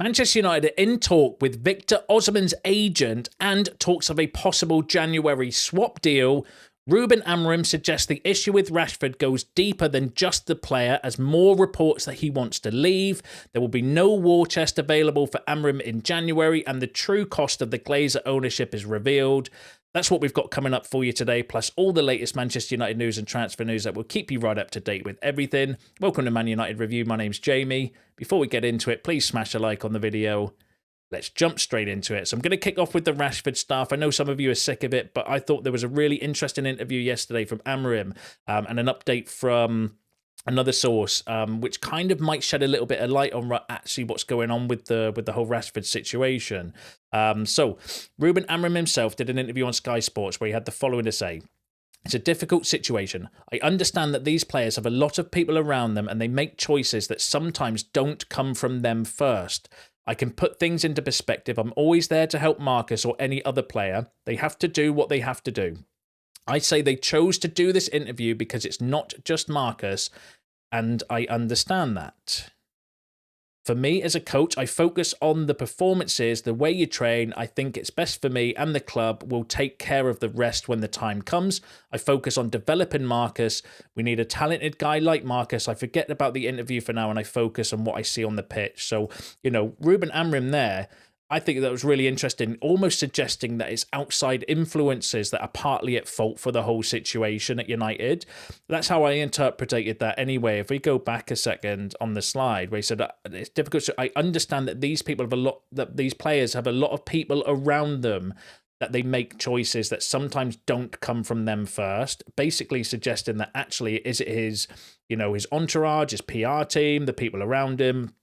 Manchester United are in talk with Victor Osimhen's agent and talks of a possible January swap deal. Ruben Amorim suggests the issue with Rashford goes deeper than just the player, as more reports that he wants to leave. There will be no war chest available for Amorim in January, and the true cost of the Glazer ownership is revealed. That's what we've got coming up for you today, plus all the latest Manchester United news and transfer news that will keep you right up to date with everything. Welcome to Man United Review. My name's Jamie. Before we get into it, please smash a like on the video. Let's jump straight into it. So I'm going to kick off with the Rashford stuff. I know some of you are sick of it, but I thought there was a really interesting interview yesterday from Amorim and an update from another source, which kind of might shed a little bit of light on actually what's going on with the whole Rashford situation. So Ruben Amorim himself did an interview on Sky Sports where he had the following to say. It's a difficult situation. I understand that these players have a lot of people around them and they make choices that sometimes don't come from them first. I can put things into perspective. I'm always there to help Marcus or any other player. They have to do what they have to do. I say they chose to do this interview because it's not just Marcus, and I understand that. For me as a coach, I focus on the performances, the way you train. I think it's best for me, and the club will take care of the rest when the time comes. I focus on developing Marcus. We need a talented guy like Marcus. I forget about the interview for now and I focus on what I see on the pitch. So, Ruben Amorim there, I think that was really interesting, almost suggesting that it's outside influences that are partly at fault for the whole situation at United. That's how I interpreted that anyway. If we go back a second on the slide where he said it's difficult. So I understand that these people have these players have a lot of people around them that they make choices that sometimes don't come from them first, basically suggesting that actually is it his entourage, his PR team, the people around him,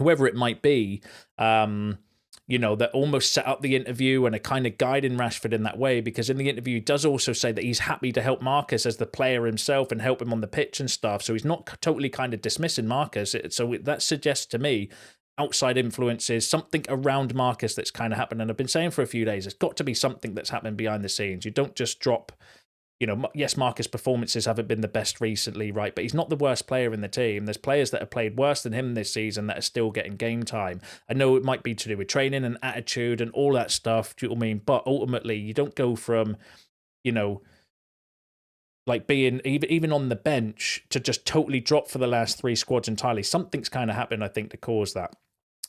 whoever it might be, that almost set up the interview and are kind of guiding Rashford in that way, because in the interview he does also say that he's happy to help Marcus as the player himself and help him on the pitch and stuff. So he's not totally kind of dismissing Marcus. So that suggests to me outside influences, something around Marcus that's kind of happened. And I've been saying for a few days, it's got to be something that's happened behind the scenes. You don't just drop... yes, Marcus' performances haven't been the best recently, right? But he's not the worst player in the team. There's players that have played worse than him this season that are still getting game time. I know it might be to do with training and attitude and all that stuff, do you know what I mean? But ultimately, you don't go from, like being even on the bench to just totally drop for the last three squads entirely. Something's kind of happened, I think, to cause that.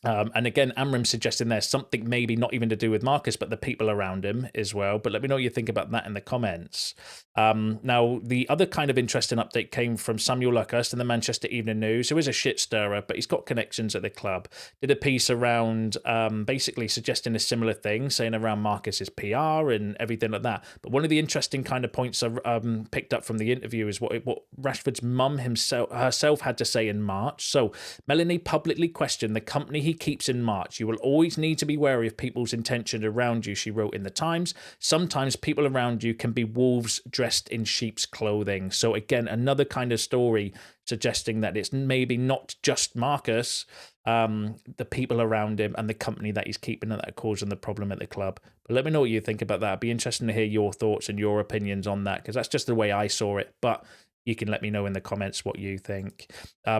And again, Amorim suggesting there's something maybe not even to do with Marcus, but the people around him as well. But let me know what you think about that in the comments. Now, the other kind of interesting update came from Samuel Luckhurst in the Manchester Evening News, who is a shit stirrer, but he's got connections at the club. Did a piece around basically suggesting a similar thing, saying around Marcus's PR and everything like that. But one of the interesting kind of points I picked up from the interview is what Rashford's mum herself had to say in March. So Melanie publicly questioned the company he keeps in March. You will always need to be wary of people's intention around you, she wrote in the Times. Sometimes people around you can be wolves dressed in sheep's clothing. So again, another kind of story suggesting that it's maybe not just Marcus, the people around him and the company that he's keeping that are causing the problem at the club. But let me know what you think about that. It'd be interesting to hear your thoughts and your opinions on that, because that's just the way I saw it. But you can let me know in the comments what you think.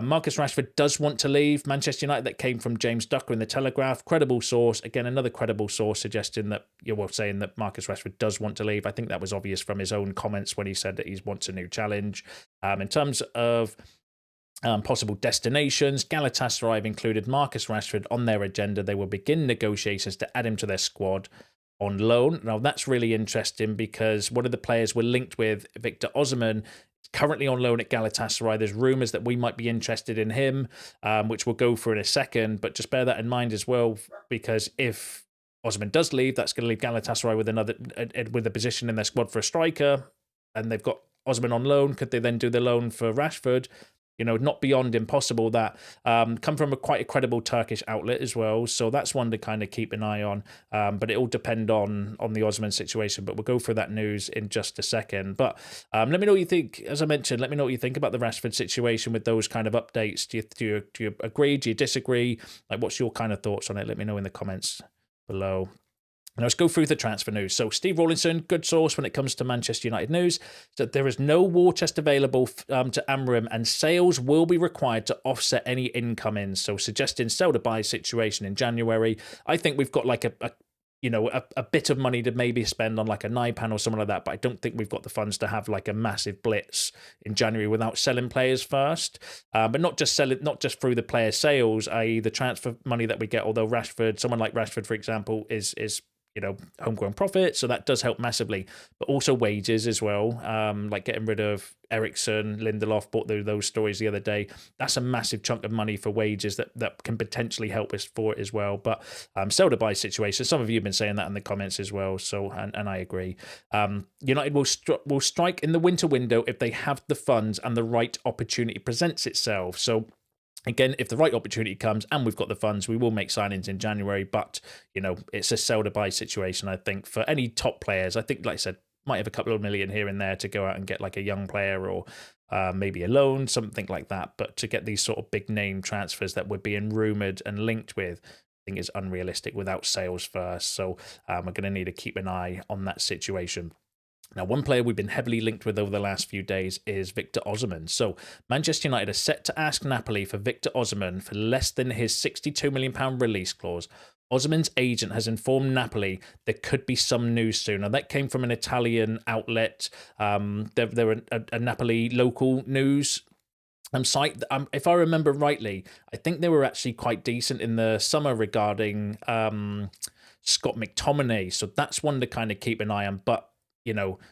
Marcus Rashford does want to leave Manchester United. That came from James Ducker in the Telegraph. Credible source. Again, another credible source suggesting that, saying that Marcus Rashford does want to leave. I think that was obvious from his own comments when he said that he wants a new challenge. In terms of possible destinations, Galatasaray have included Marcus Rashford on their agenda. They will begin negotiations to add him to their squad on loan. Now, that's really interesting because one of the players we're linked with, Victor Osimhen, currently on loan at Galatasaray. There's rumours that we might be interested in him, which we'll go through in a second. But just bear that in mind as well, because if Osimhen does leave, that's going to leave Galatasaray with a position in their squad for a striker, and they've got Osimhen on loan. Could they then do the loan for Rashford? Not beyond impossible. That come from quite a credible Turkish outlet as well. So that's one to kind of keep an eye on. But it all depend on the Osimhen situation. But we'll go through that news in just a second. But let me know what you think. As I mentioned, let me know what you think about the Rashford situation with those kind of updates. Do you agree? Do you disagree? Like, what's your kind of thoughts on it? Let me know in the comments below. Now let's go through the transfer news. So Steve Rawlinson, good source when it comes to Manchester United news, that there is no war chest available to Amorim, and sales will be required to offset any incomings. So suggesting sell to buy situation in January. I think we've got like a bit of money to maybe spend on like a Naipan or something like that, but I don't think we've got the funds to have like a massive blitz in January without selling players first. But not just through the player sales, i.e. the transfer money that we get. Although someone like Rashford, for example, is homegrown profit, so that does help massively, but also wages as well, like getting rid of Ericsson, Lindelof, bought those stories the other day. That's a massive chunk of money for wages that can potentially help us for it as well. But sell to buy situation, some of you have been saying that in the comments as well, so and I agree. United will strike in the winter window if they have the funds and the right opportunity presents itself. So again, if the right opportunity comes and we've got the funds, we will make signings in January. But, it's a sell to buy situation, I think, for any top players. I think, like I said, might have a couple of million here and there to go out and get like a young player or maybe a loan, something like that. But to get these sort of big name transfers that we're being rumoured and linked with, I think is unrealistic without sales first. So we're going to need to keep an eye on that situation. Now, one player we've been heavily linked with over the last few days is Victor Osimhen. So, Manchester United are set to ask Napoli for Victor Osimhen for less than his £62 million release clause. Osimhen's agent has informed Napoli there could be some news soon. Now, that came from an Italian outlet. They're a Napoli local news site. If I remember rightly, I think they were actually quite decent in the summer regarding Scott McTominay. So that's one to kind of keep an eye on. But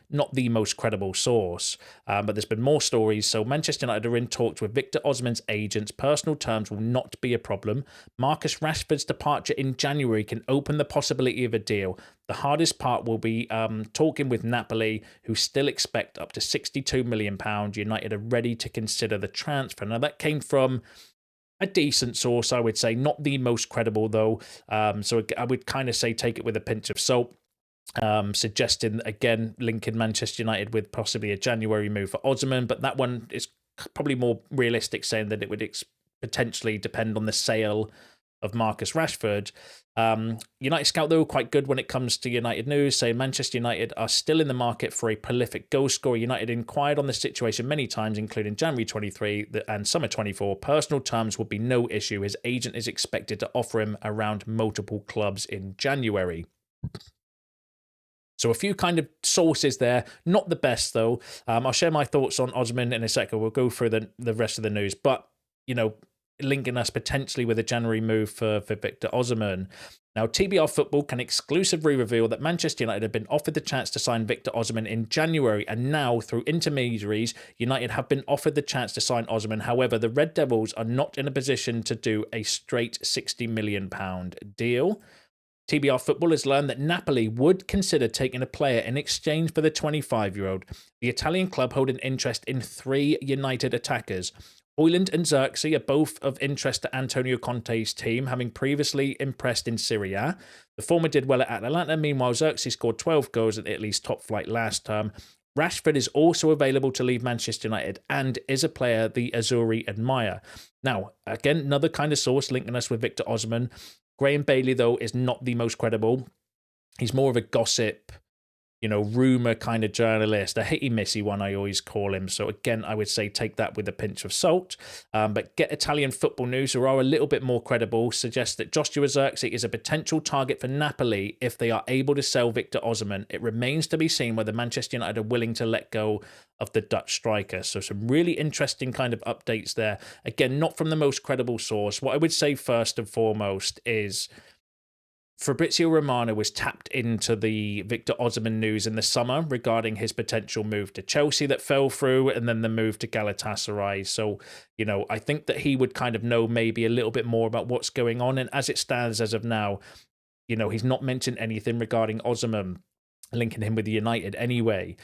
not the most credible source, but there's been more stories. So Manchester United are in talks with Victor Osimhen's agents. Personal terms will not be a problem. Marcus Rashford's departure in January can open the possibility of a deal. The hardest part will be talking with Napoli, who still expect up to £62 million. United are ready to consider the transfer. Now, that came from a decent source, I would say, not the most credible, though. So I would kind of say take it with a pinch of salt. Suggesting, again, linking Manchester United with possibly a January move for Osimhen, but that one is probably more realistic, saying that it would potentially depend on the sale of Marcus Rashford. United Scout, though, quite good when it comes to United news, saying Manchester United are still in the market for a prolific goal scorer. United inquired on the situation many times, including January 23 and summer 24. Personal terms would be no issue. His agent is expected to offer him around multiple clubs in January. So a few kind of sources there, not the best though. I'll share my thoughts on Osimhen in a second. We'll go through the rest of the news, but linking us potentially with a January move for Victor Osimhen. Now, TBR Football can exclusively reveal that Manchester United have been offered the chance to sign Victor Osimhen in January, and now through intermediaries, United have been offered the chance to sign Osimhen. However, the Red Devils are not in a position to do a straight £60 million deal. TBR Football has learned that Napoli would consider taking a player in exchange for the 25-year-old. The Italian club hold an interest in 3 United attackers. Hojlund and Zirkzee are both of interest to Antonio Conte's team, having previously impressed in Serie A. The former did well at Atalanta. Meanwhile, Zirkzee scored 12 goals at Italy's top flight last term. Rashford is also available to leave Manchester United and is a player the Azzurri admire. Now, again, another kind of source linking us with Victor Osimhen. Graham Bailey, though, is not the most credible. He's more of a gossip, rumour kind of journalist, a hitty-missy one, I always call him. So again, I would say take that with a pinch of salt. But Get Italian Football News, who are a little bit more credible, suggests that Joshua Zirkzee is a potential target for Napoli if they are able to sell Victor Osimhen. It remains to be seen whether Manchester United are willing to let go of the Dutch striker. So some really interesting kind of updates there. Again, not from the most credible source. What I would say first and foremost is Fabrizio Romano was tapped into the Victor Osimhen news in the summer regarding his potential move to Chelsea that fell through, and then the move to Galatasaray. So, I think that he would kind of know maybe a little bit more about what's going on. And as it stands as of now, he's not mentioned anything regarding Osimhen, linking him with United anyway.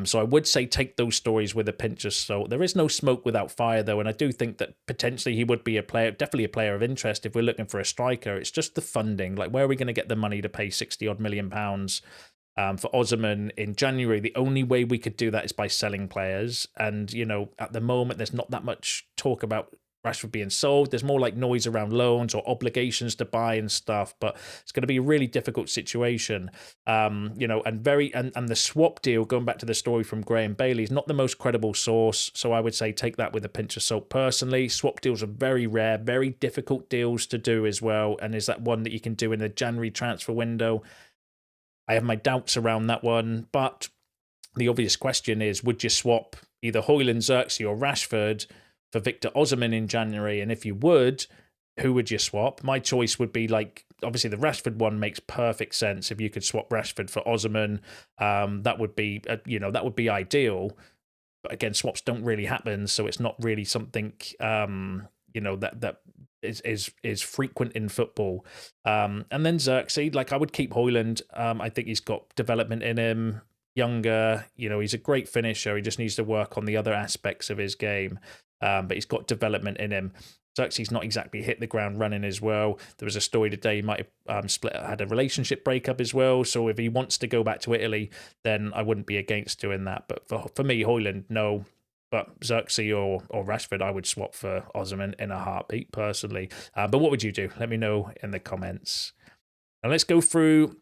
So I would say take those stories with a pinch of salt. There is no smoke without fire, though, and I do think that potentially he would be definitely a player of interest if we're looking for a striker. It's just the funding. Like, where are we going to get the money to pay £60-odd million for Osimhen in January? The only way we could do that is by selling players. And, at the moment, there's not that much talk about Rashford being sold. There's more like noise around loans or obligations to buy and stuff, but it's going to be a really difficult situation. And the swap deal, going back to the story from Graham Bailey, is not the most credible source. So I would say take that with a pinch of salt personally. Swap deals are very rare, very difficult deals to do as well. And is that one that you can do in the January transfer window? I have my doubts around that one, but the obvious question is, would you swap either Hojlund, Zirkzee or Rashford for Victor Osimhen in January? And if you would, who would you swap? My choice would be obviously the Rashford one makes perfect sense. If you could swap Rashford for Osimhen, that would be ideal. But again, swaps don't really happen, so it's not really something that is frequent in football. And then Zirkzee, I would keep Hojlund. I think he's got development in him. Younger, he's a great finisher. He just needs to work on the other aspects of his game, but he's got development in him. Zirkzee's not exactly hit the ground running as well. There was a story today he might have had a relationship breakup as well. So if he wants to go back to Italy, then I wouldn't be against doing that. But for me, Hojlund, no. But Zirkzee or Rashford, I would swap for Osimhen in a heartbeat personally. But what would you do? Let me know in the comments. And let's go through.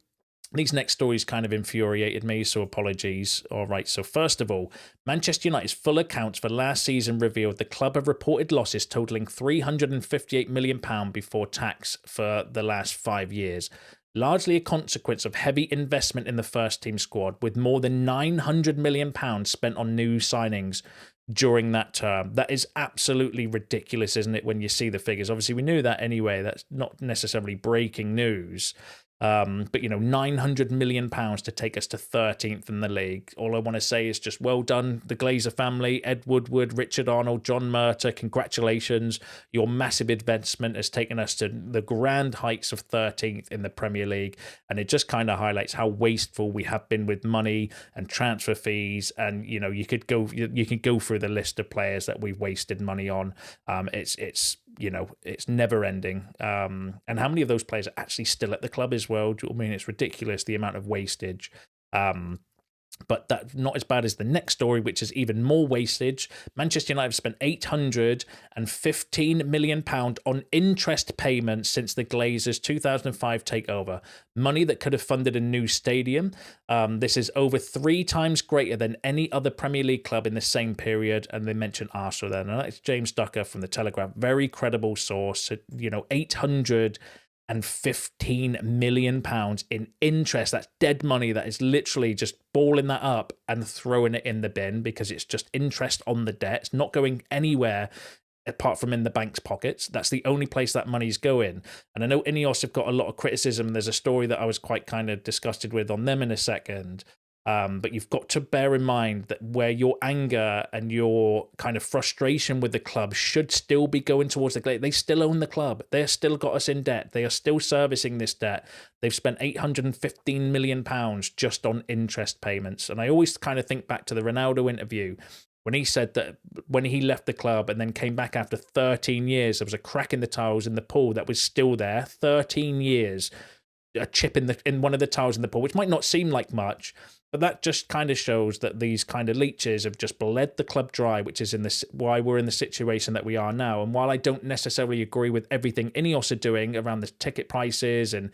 These next stories kind of infuriated me, so apologies. All right, so first of all, Manchester United's full accounts for last season revealed the club have reported losses totalling £358 million before tax for the last 5 years, largely a consequence of heavy investment in the first team squad, with more than £900 million spent on new signings during that term. That is absolutely ridiculous, isn't it, when you see the figures? Obviously, we knew that anyway. That's not necessarily breaking news. But £900 million to take us to 13th in the league. All I want to say is just well done, the Glazer family, Ed Woodward, Richard Arnold, John Murtagh. Congratulations. Your massive investment has taken us to the grand heights of 13th in the Premier League. And it just kind of highlights how wasteful we have been with money and transfer fees. And, you can go through the list of players that we've wasted money on. It's never ending. And how many of those players are actually still at the club as well? I mean, it's ridiculous, the amount of wastage. But that's not as bad as the next story, which is even more wastage. Manchester United have spent £815 million on interest payments since the Glazers' 2005 takeover. Money that could have funded a new stadium. This is over 3 times greater than any other Premier League club in the same period. And they mentioned Arsenal there. Now, that's James Ducker from The Telegraph. Very credible source. £815 million in interest. That's dead money. That is literally just balling that up and throwing it in the bin because it's just interest on the debt. It's not going anywhere apart from in the bank's pockets. That's the only place that money's going. And I know INEOS have got a lot of criticism. There's a story that I was quite kind of disgusted with on them in a second. But you've got to bear in mind that where your anger and your kind of frustration with the club should still be going towards the Glazers. They still own the club. They've still got us in debt. They are still servicing this debt. They've spent £815 million just on interest payments. And I always kind of think back to the Ronaldo interview when he said that when he left the club and then came back after 13 years, there was a crack in the tiles in the pool that was still there. 13 years, a chip in one of the tiles in the pool, which might not seem like much, but that just kind of shows that these kind of leeches have just bled the club dry, which is why we're in the situation that we are now. And while I don't necessarily agree with everything INEOS are doing around the ticket prices and,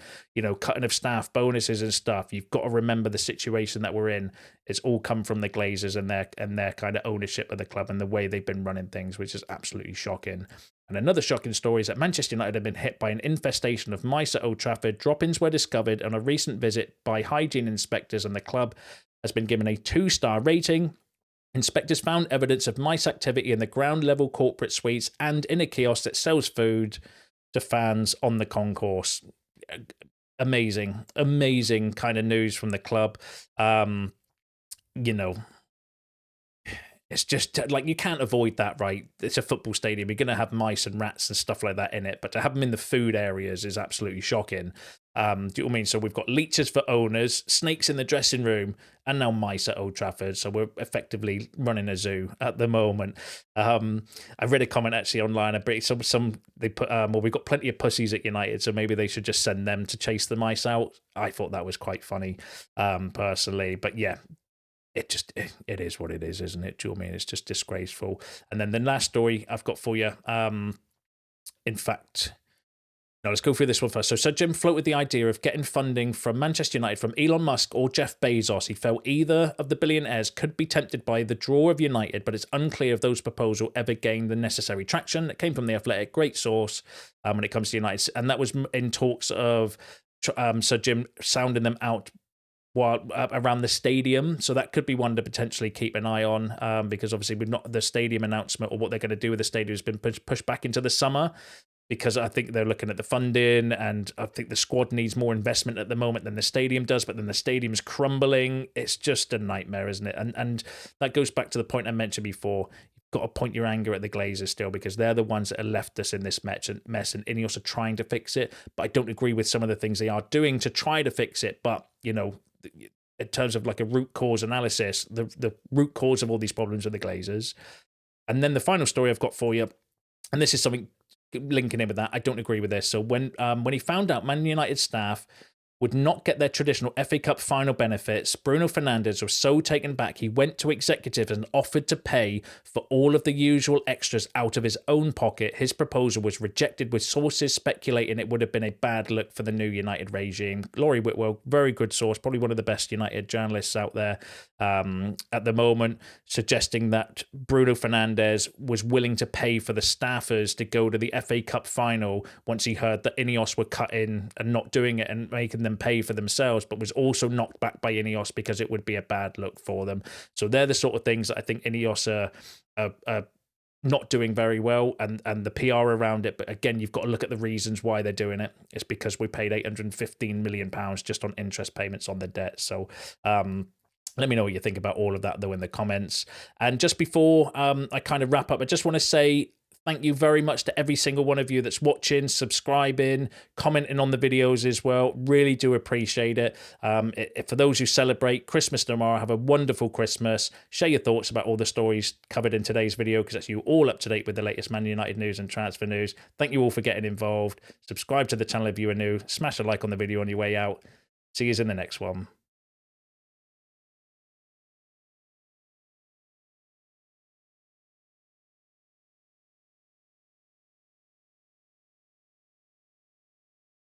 cutting of staff bonuses and stuff, you've got to remember the situation that we're in. It's all come from the Glazers and their kind of ownership of the club and the way they've been running things, which is absolutely shocking. And another shocking story is that Manchester United have been hit by an infestation of mice at Old Trafford. Drop-ins were discovered on a recent visit by hygiene inspectors, and the club has been given a 2-star rating. Inspectors found evidence of mice activity in the ground-level corporate suites and in a kiosk that sells food to fans on the concourse. Amazing kind of news from the club. It's just you can't avoid that, right? It's a football stadium. You're going to have mice and rats and stuff like that in it, but to have them in the food areas is absolutely shocking. Do you know what I mean? So we've got leeches for owners, snakes in the dressing room, and now mice at Old Trafford. So we're effectively running a zoo at the moment. I read a comment actually online. They put, we've got plenty of pussies at United, so maybe they should just send them to chase the mice out. I thought that was quite funny, personally. But yeah, it is what it is, isn't it? Do you know what I mean? It's just disgraceful. And then the last story I've got for you, in fact, now let's go through this one first. So Sir Jim floated the idea of getting funding from Manchester United from Elon Musk or Jeff Bezos. He felt either of the billionaires could be tempted by the draw of United, but it's unclear if those proposals ever gained the necessary traction. It came from The Athletic, great source when it comes to United. And that was in talks of Sir Jim sounding them out while around the stadium, so that could be one to potentially keep an eye on, because obviously we've not the stadium announcement or what they're going to do with the stadium has been pushed back into the summer, because I think they're looking at the funding, and I think the squad needs more investment at the moment than the stadium does, but then the stadium's crumbling. It's just a nightmare, isn't it? And that goes back to the point I mentioned before. Got to point your anger at the Glazers still, because they're the ones that have left us in this mess, and INEOS are trying to fix it, but I don't agree with some of the things they are doing to try to fix it. But in terms of like a root cause analysis, the root cause of all these problems are the Glazers. And then the final story I've got for you, and this is something linking in with that, I don't agree with this. So when he found out Man United staff would not get their traditional FA Cup final benefits, Bruno Fernandes was so taken back he went to executives and offered to pay for all of the usual extras out of his own pocket. His proposal was rejected, with sources speculating it would have been a bad look for the new United regime. Laurie Whitwell, very good source, probably one of the best United journalists out there at the moment, suggesting that Bruno Fernandes was willing to pay for the staffers to go to the FA Cup final once he heard that INEOS were cut in and not doing it and making them pay for themselves, but was also knocked back by INEOS because it would be a bad look for them. So they're the sort of things that I think INEOS are not doing very well, and the PR around it. But again, you've got to look at the reasons why they're doing it. It's because we paid £815 million just on interest payments on the debt. So let me know what you think about all of that, though, in the comments. And just before I kind of wrap up, I just want to say thank you very much to every single one of you that's watching, subscribing, commenting on the videos as well. Really do appreciate it. For those who celebrate Christmas tomorrow, have a wonderful Christmas. Share your thoughts about all the stories covered in today's video, because that's you all up to date with the latest Man United news and transfer news. Thank you all for getting involved. Subscribe to the channel if you are new. Smash a like on the video on your way out. See you in the next one.